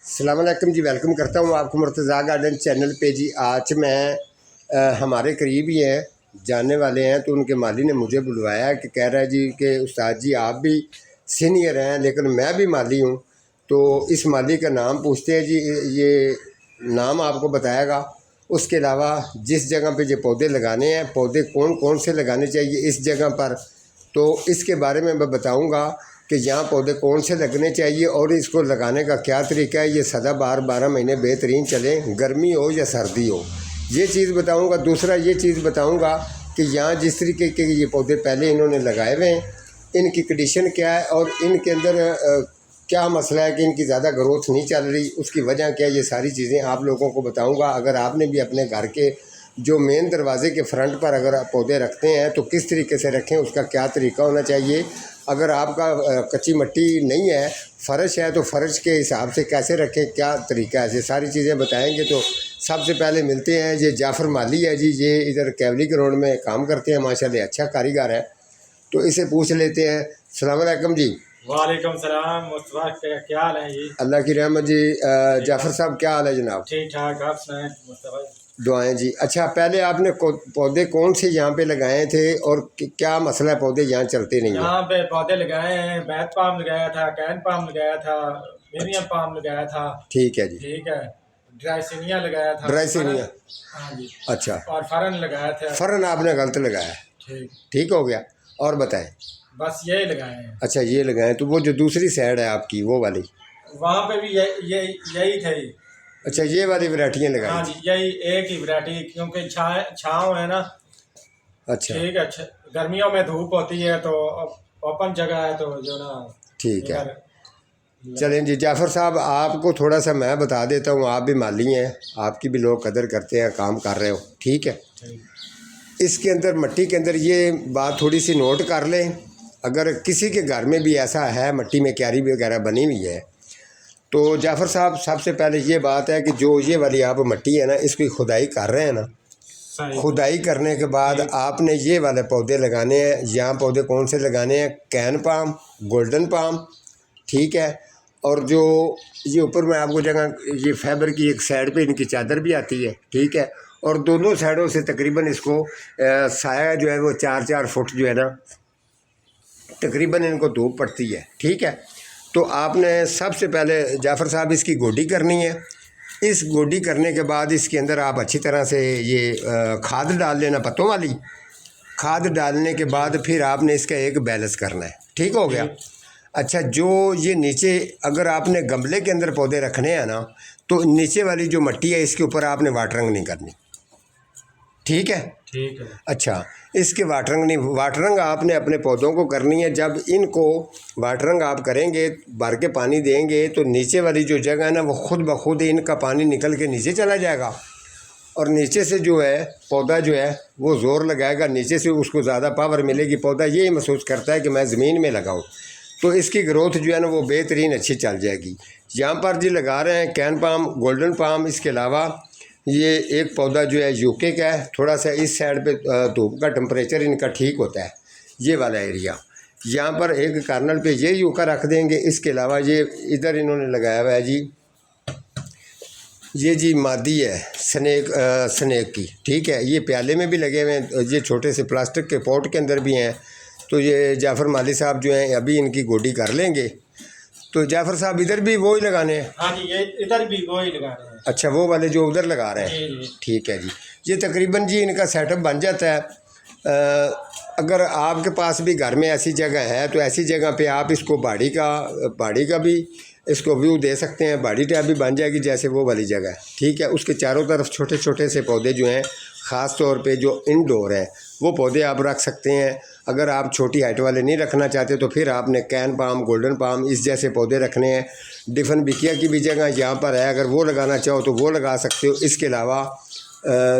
अस्सलाम वालेकुम जी। वेलकम करता हूँ आपको मुर्तज़ा गार्डन चैनल पे जी। आज मैं हमारे करीब ही हैं, जानने वाले हैं, तो उनके माली ने मुझे बुलवाया कि कह रहा है जी कि उस्ताद जी आप भी सीनियर हैं लेकिन मैं भी माली हूँ। तो इस माली का नाम पूछते हैं जी। ये नाम आपको बताएगा। उसके अलावा जिस जगह पे ये पौधे लगाने हैं, पौधे कौन कौन से लगाने चाहिए इस जगह पर, तो इसके बारे में मैं बताऊँगा कि यहाँ पौधे कौन से लगने चाहिए और इसको लगाने का क्या तरीका है। ये सदाबहार 12 महीने बेहतरीन चलें, गर्मी हो या सर्दी हो, ये चीज़ बताऊँगा। दूसरा ये चीज़ बताऊँगा कि यहाँ जिस तरीके के ये पौधे पहले इन्होंने लगाए हुए हैं, इनकी कंडीशन क्या है और इनके अंदर क्या मसला है कि इनकी ज़्यादा ग्रोथ नहीं चल रही, उसकी वजह क्या है, ये सारी चीज़ें आप लोगों को बताऊँगा। अगर आपने भी अपने घर के जो मेन दरवाजे के फ्रंट पर अगर आप पौधे रखते हैं तो किस तरीके से रखें, उसका क्या तरीका होना चाहिए। अगर आपका कच्ची मिट्टी नहीं है, फ़र्श है, तो फ़र्श के हिसाब से कैसे रखें, क्या तरीका है, ये सारी चीज़ें बताएंगे। तो सबसे पहले मिलते हैं, ये जाफ़र माली है जी, ये इधर कैवली ग्राउंड में काम करते हैं, माशाल्लाह अच्छा कारीगर है। तो इसे पूछ लेते हैं। अस्सलाम वालेकुम जी। वालेकुम सलाम मुस्तफ़ा, क्या हाल है जी? अल्लाह की रहमत जी। जाफ़र साहब क्या हाल है जनाब? ठीक ठाक, आप सुनाएं मुस्तफ़ा? दुआएं जी। अच्छा, पहले आपने पौधे कौन से यहाँ पे लगाए थे और क्या मसला है, पौधे यहाँ चलते नहीं है? यहाँ पे पौधे लगाए हैं, बैत पाम लगाया था, कैन पाम लगाया था, मिरियम अच्छा, पाम लगाया था। ठीक है जी। ठीक है, ड्राइसिनिया लगाया था, ड्राइसिनिया। हाँ जी, अच्छा, और फरन लगाया था। फ़रन आपने गलत लगाया है, ठीक, ठीक हो गया। और बताएं। बस यही लगाए हैं। अच्छा, ये लगाएं, तो वो जो दूसरी साइड है आपकी वो वाली, वहाँ पे भी यही थे। अच्छा ये वाली वैरायटियाँ लगाई हाँ थी। जी, यही एक ही वैरायटी, क्योंकि छाँव है ना। अच्छा, ठीक है, गर्मियों में धूप होती है तो ओपन जगह है तो जो ना ठीक है। इधर। चलें जी जाफ़र साहब, आपको थोड़ा सा मैं बता देता हूँ, आप भी माली हैं, आपकी भी लोग कदर करते हैं, काम कर रहे हो, ठीक है। इसके अंदर मिट्टी के अंदर ये बात थोड़ी सी नोट कर लें। अगर किसी के घर में भी ऐसा है, मिट्टी में क्यारी वगैरह बनी हुई है, तो जाफ़र साहब सबसे पहले ये बात है कि जो ये वाली आप मिट्टी है ना, इसकी खुदाई कर रहे हैं ना, खुदाई करने के बाद आपने ये वाले पौधे लगाने हैं। यहाँ पौधे कौन से लगाने हैं? कैन पाम, गोल्डन पाम, ठीक है। और जो ये ऊपर में आपको जगह ये फाइबर की एक साइड पे इनकी चादर भी आती है, ठीक है। और दोनों साइडों से तकरीबन इसको साया जो है वो 4-4 फुट जो है ना तकरीबन इनको धूप पड़ती है, ठीक है। तो आपने सबसे पहले जाफ़र साहब इसकी गोडी करनी है। इस गोडी करने के बाद इसके अंदर आप अच्छी तरह से ये खाद डाल लेना, पत्तों वाली खाद डालने के बाद फिर आपने इसका एक बैलेंस करना है, ठीक हो गया। अच्छा, जो ये नीचे अगर आपने गमले के अंदर पौधे रखने हैं ना, तो नीचे वाली जो मिट्टी है इसके ऊपर आपने वाटरिंग नहीं करनी, ठीक है। ठीक है। अच्छा, इसके वाटरिंग नहीं, वाटरिंग आपने अपने पौधों को करनी है। जब इनको वाटरिंग आप करेंगे, भर के पानी देंगे, तो नीचे वाली जो जगह है ना वो खुद ब खुद इनका पानी निकल के नीचे चला जाएगा और नीचे से जो है पौधा जो है वो ज़ोर लगाएगा, नीचे से उसको ज़्यादा पावर मिलेगी। पौधा यही महसूस करता है कि मैं ज़मीन में लगाऊँ, तो इसकी ग्रोथ जो है ना वो बेहतरीन अच्छी चल जाएगी। यहाँ पर जी लगा रहे हैं कैन पाम, गोल्डन पाम। इसके अलावा ये एक पौधा जो है यूके का है, थोड़ा सा इस साइड पे धूप का टेम्परेचर इनका ठीक होता है, ये वाला एरिया। यहाँ पर एक कार्नल पे ये यूका रख देंगे। इसके अलावा ये इधर इन्होंने लगाया हुआ है जी, ये जी मादी है स्नेक की, ठीक है। ये प्याले में भी लगे हुए हैं, ये छोटे से प्लास्टिक के पॉट के अंदर भी हैं। तो ये जाफ़र माली साहब जो हैं अभी इनकी गोडी कर लेंगे। तो जाफ़र साहब इधर भी वो ही लगाने हैं? हाँ जी, ये इधर भी वो ही लगा रहे हैं। अच्छा, वो वाले जो उधर लगा रहे हैं, ठीक है जी। ये तकरीबन जी इनका सेटअप बन जाता है। अगर आपके पास भी घर में ऐसी जगह है तो ऐसी जगह पे आप इसको पहाड़ी का भी इसको व्यू दे सकते हैं, पहाड़ी टाइप भी बन जाएगी जैसे वो वाली जगह है, ठीक है। उसके चारों तरफ छोटे छोटे से पौधे जो हैं, ख़ास तौर पे जो इनडोर है वो पौधे आप रख सकते हैं। अगर आप छोटी हाइट वाले नहीं रखना चाहते तो फिर आपने कैन पाम, गोल्डन पाम इस जैसे पौधे रखने हैं। डिफन बिकिया की भी जगह यहाँ पर है, अगर वो लगाना चाहो तो वो लगा सकते हो। इसके अलावा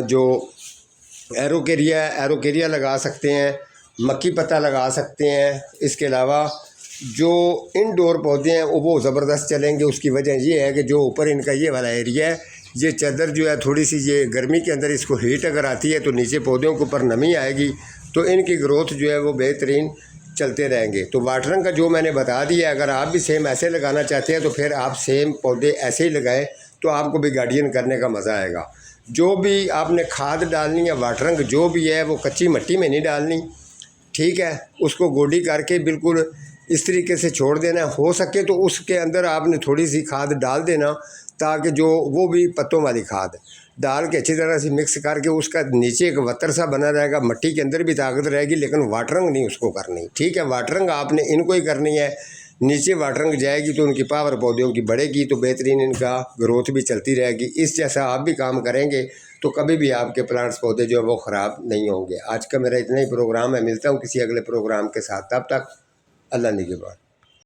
जो एरोकेरिया लगा सकते हैं, मक्की पत्ता लगा सकते हैं। इसके अलावा जो इनडोर पौधे हैं वो ज़बरदस्त चलेंगे। उसकी वजह ये है कि जो ऊपर इनका ये वाला एरिया है, ये चादर जो है थोड़ी सी ये गर्मी के अंदर इसको हीट अगर आती है तो नीचे पौधों के ऊपर नमी आएगी, तो इनकी ग्रोथ जो है वो बेहतरीन चलते रहेंगे। तो वाटरिंग का जो मैंने बता दिया, अगर आप भी सेम ऐसे लगाना चाहते हैं तो फिर आप सेम पौधे ऐसे ही लगाएं, तो आपको भी गार्डियन करने का मज़ा आएगा। जो भी आपने खाद डालनी है, वाटरिंग जो भी है वो कच्ची मिट्टी में नहीं डालनी, ठीक है। उसको गोडी करके बिल्कुल इस तरीके से छोड़ देना। हो सके तो उसके अंदर आपने थोड़ी सी खाद डाल देना, ताकि जो वो भी पत्तों वाली खाद डाल के अच्छी तरह से मिक्स करके उसका नीचे एक वतर सा बना रहेगा, मिट्टी के अंदर भी ताकत रहेगी, लेकिन वाटरिंग नहीं उसको करनी, ठीक है। वाटरिंग आपने इनको ही करनी है, नीचे वाटरिंग जाएगी तो उनकी पावर पौधों की बढ़ेगी, तो बेहतरीन इनका ग्रोथ भी चलती रहेगी। इस जैसा आप भी काम करेंगे तो कभी भी आपके प्लांट्स पौधे जो है वो ख़राब नहीं होंगे। आज का मेरा इतना ही प्रोग्राम है, मिलता हूँ किसी अगले प्रोग्राम के साथ, तब तक अल्लाह निगहबान।